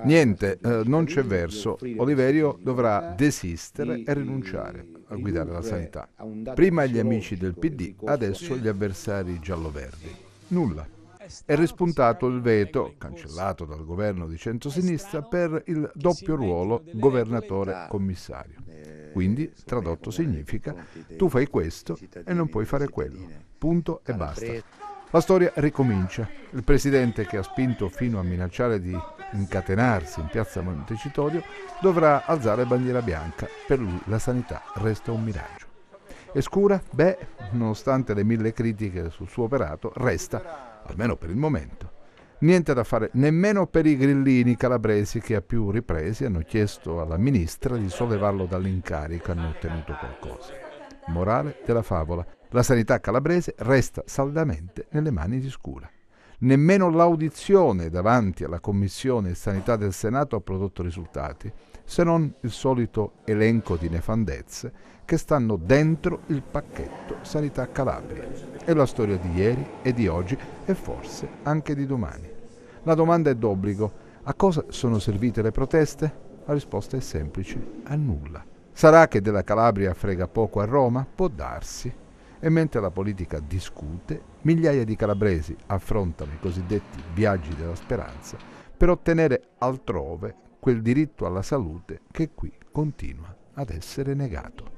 Niente, non c'è verso. Oliverio dovrà desistere e rinunciare a guidare la sanità. Prima gli amici del PD, adesso gli avversari giallo-verdi. Nulla. È rispuntato il veto, cancellato dal governo di centrosinistra, per il doppio ruolo governatore-commissario. Quindi, tradotto, significa tu fai questo e non puoi fare quello. Punto e basta. La storia ricomincia. Il presidente, che ha spinto fino a minacciare di incatenarsi in piazza Montecitorio, dovrà alzare bandiera bianca. Per lui la sanità resta un miraggio. E Scura? Beh, nonostante le 1000 critiche sul suo operato, resta, almeno per il momento. Niente da fare nemmeno per i grillini calabresi che a più riprese hanno chiesto alla ministra di sollevarlo dall'incarico e hanno ottenuto qualcosa. Morale della favola: la sanità calabrese resta saldamente nelle mani di Scura. Nemmeno l'audizione davanti alla Commissione Sanità del Senato ha prodotto risultati, se non il solito elenco di nefandezze che stanno dentro il pacchetto Sanità Calabria. È la storia di ieri e di oggi e forse anche di domani. La domanda è d'obbligo: a cosa sono servite le proteste? La risposta è semplice: a nulla. Sarà che della Calabria frega poco a Roma? Può darsi. E mentre la politica discute, migliaia di calabresi affrontano i cosiddetti viaggi della speranza per ottenere altrove quel diritto alla salute che qui continua ad essere negato.